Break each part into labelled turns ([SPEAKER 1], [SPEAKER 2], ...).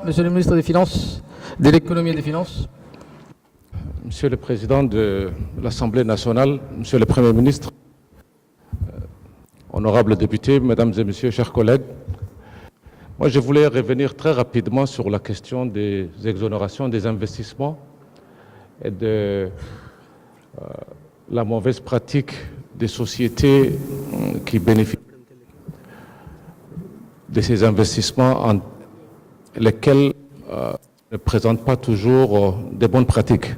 [SPEAKER 1] Monsieur le ministre des Finances, de l'économie et des finances.
[SPEAKER 2] Monsieur le Président de l'Assemblée nationale, Monsieur le Premier ministre, honorables députés, Mesdames et Messieurs, chers collègues, moi je voulais revenir très rapidement sur la question des exonérations des investissements et de la mauvaise pratique des sociétés qui bénéficient de ces investissements lesquels ne présentent pas toujours de bonnes pratiques.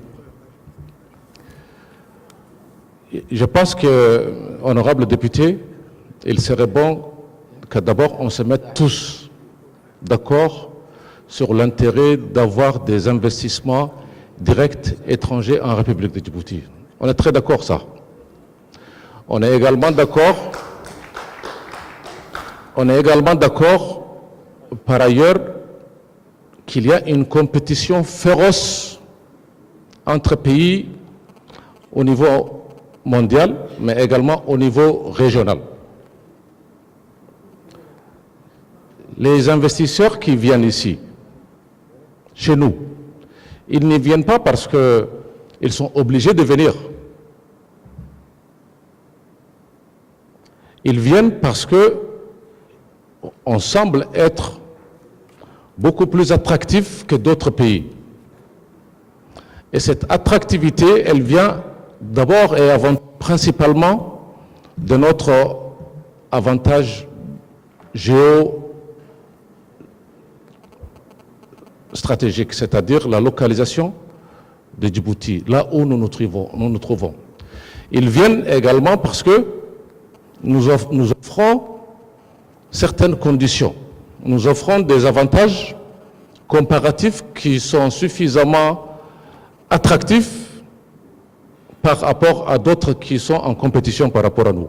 [SPEAKER 2] Je pense que, honorables députés, il serait bon que d'abord on se mette tous d'accord sur l'intérêt d'avoir des investissements directs étrangers en République de Djibouti. On est très d'accord ça. On est également d'accord par ailleurs qu'il y a une compétition féroce entre pays au niveau mondial, mais également au niveau régional. Les investisseurs qui viennent ici, chez nous, ils n'y viennent pas parce qu'ils sont obligés de venir. Ils viennent parce qu'on semble être beaucoup plus attractif que d'autres pays. Et cette attractivité, elle vient d'abord et principalement de notre avantage géostratégique, c'est-à-dire la localisation de Djibouti, là où nous nous trouvons. Ils viennent également parce que nous offrons certaines conditions. Nous offrons des avantages comparatifs qui sont suffisamment attractifs par rapport à d'autres qui sont en compétition par rapport à nous.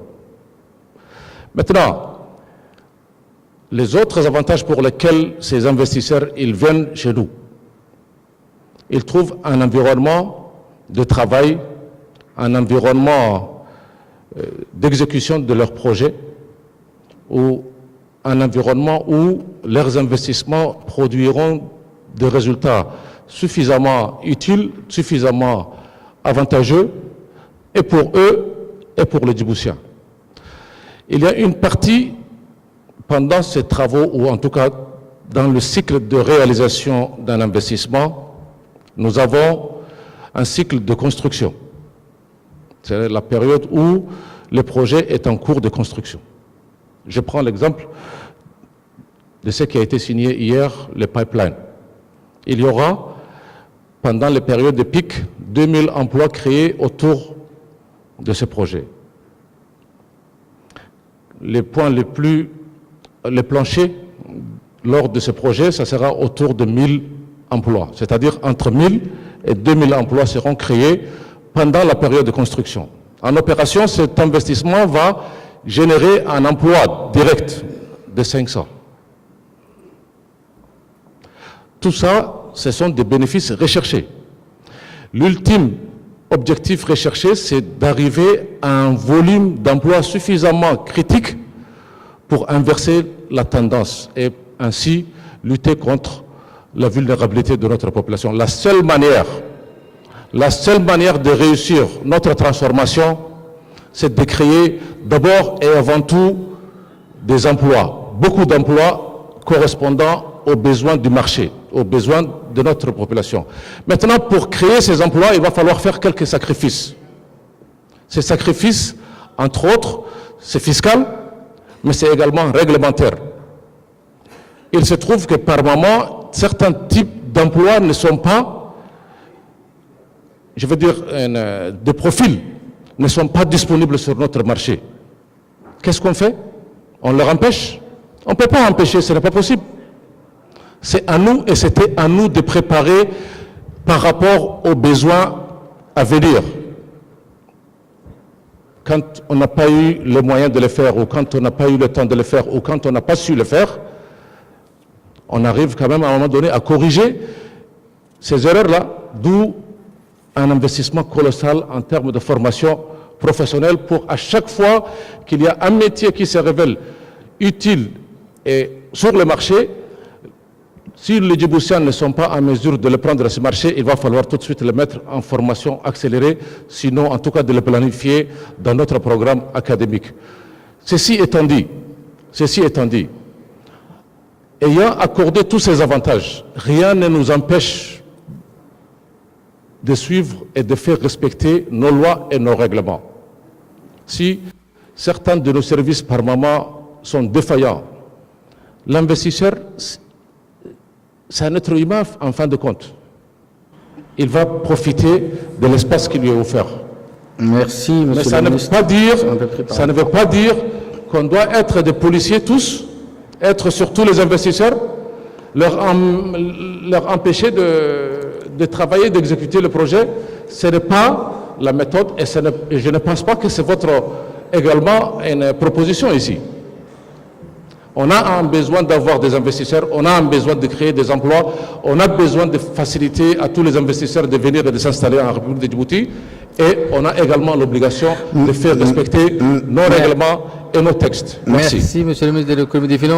[SPEAKER 2] Maintenant, les autres avantages pour lesquels ces investisseurs ils viennent chez nous, ils trouvent un environnement de travail, un environnement d'exécution de leurs projets, ou un environnement où leurs investissements produiront des résultats suffisamment utiles, suffisamment avantageux, et pour eux et pour les Djiboutiens. Il y a une partie, pendant ces travaux, ou en tout cas dans le cycle de réalisation d'un investissement, nous avons un cycle de construction. C'est la période où le projet est en cours de construction. Je prends l'exemple de ce qui a été signé hier, les pipelines. Il y aura, pendant les périodes de pic, 2000 emplois créés autour de ce projet. Les points les planchers lors de ce projet, ça sera autour de 1000 emplois. C'est-à-dire entre 1000 et 2000 emplois seront créés pendant la période de construction. En opération, cet investissement va générer un emploi direct de 500. Tout ça, ce sont des bénéfices recherchés. L'ultime objectif recherché, c'est d'arriver à un volume d'emplois suffisamment critique pour inverser la tendance et ainsi lutter contre la vulnérabilité de notre population. La seule manière de réussir notre transformation, c'est de créer d'abord et avant tout des emplois, beaucoup d'emplois correspondant aux besoins du marché, aux besoins de notre population. Maintenant, pour créer ces emplois, il va falloir faire quelques sacrifices. Ces sacrifices, entre autres, c'est fiscal, mais c'est également réglementaire. Il se trouve que par moment, certains types d'emplois ne sont pas, je veux dire, des profils ne sont pas disponibles sur notre marché. Qu'est-ce qu'on fait? On leur empêche? On ne peut pas empêcher, ce n'est pas possible. C'est à nous, et c'était à nous de préparer par rapport aux besoins à venir. Quand on n'a pas eu les moyens de le faire, ou quand on n'a pas eu le temps de le faire, ou quand on n'a pas su le faire, on arrive quand même à un moment donné à corriger ces erreurs-là, d'où un investissement colossal en termes de formation professionnelle pour à chaque fois qu'il y a un métier qui se révèle utile et sur le marché, Si les Djiboutiens ne sont pas en mesure de le prendre à ce marché, il va falloir tout de suite le mettre en formation accélérée, sinon en tout cas de le planifier dans notre programme académique. Ceci étant dit, ayant accordé tous ces avantages, rien ne nous empêche de suivre et de faire respecter nos lois et nos règlements. Si certains de nos services par moment sont défaillants, l'investisseur, c'est un être humain en fin de compte. Il va profiter de l'espace qui lui est offert.
[SPEAKER 1] Merci,
[SPEAKER 2] Mais
[SPEAKER 1] monsieur
[SPEAKER 2] ça
[SPEAKER 1] le
[SPEAKER 2] ne
[SPEAKER 1] ministre.
[SPEAKER 2] veut pas dire qu'on doit être des policiers tous, être sur tous les investisseurs, leur empêcher de travailler, d'exécuter le projet. Ce n'est pas la méthode et je ne pense pas que c'est également une proposition ici. On a un besoin d'avoir des investisseurs, on a un besoin de créer des emplois, on a besoin de faciliter à tous les investisseurs de venir et de s'installer en République de Djibouti, et on a également l'obligation de faire respecter nos règlements et nos textes. Merci.
[SPEAKER 1] Merci, monsieur le ministre de l'économie et des finances.